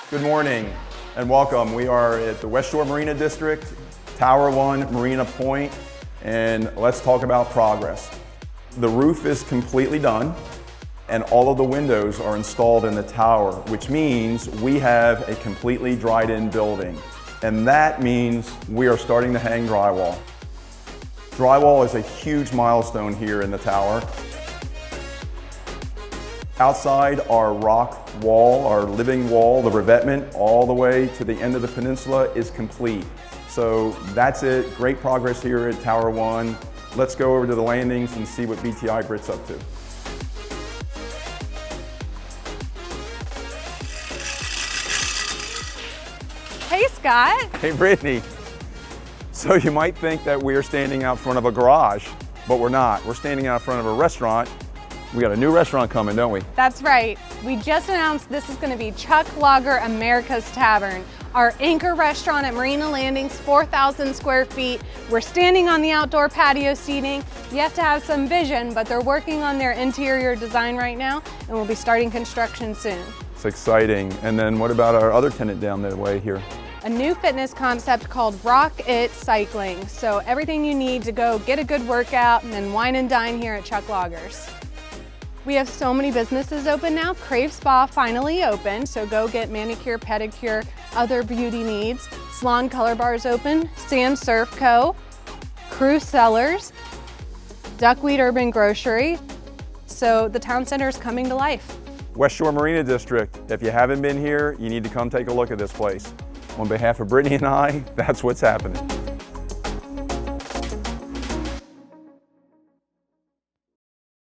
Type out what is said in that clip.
Good morning and welcome. We are at the West Shore Marina District, Tower 1, Marina Pointe, and let's talk about progress. The roof is completely done and all of the windows are installed in the tower, which means we have a completely dried in building. And that means we are starting to hang drywall. Drywall is a huge milestone here in the tower. Outside, our rock wall, our living wall, the revetment, all the way to the end of the peninsula is complete. So that's it. Great progress here at Tower 1. Let's go over to the landings and see what BTI Brit's up to. Hey, Scott. Hey, Britney. So you might think that we're standing out front of a garage, but we're not. We're standing out front of a restaurant. We got a new restaurant coming, don't we? That's right. We just announced this is going to be Chuck Lager America's Tavern, our anchor restaurant at Marina Landings, 4,000 square feet. We're standing on the outdoor patio seating. You have to have some vision, but they're working on their interior design right now, and we'll be starting construction soon. It's exciting. And then what about our other tenant down the way here? A new fitness concept called Rock It Cycling. So everything you need to go get a good workout and then wine and dine here at Chuck Lager's. We have so many businesses open now. Crave Spa finally opened, so go get manicure, pedicure, other beauty needs. Salon Color Bar's open, Sand Surf Co., Cruise Cellars, Duckweed Urban Grocery. So the town center is coming to life. West Shore Marina District. If you haven't been here, you need to come take a look at this place. On behalf of Britney and I, that's what's happening.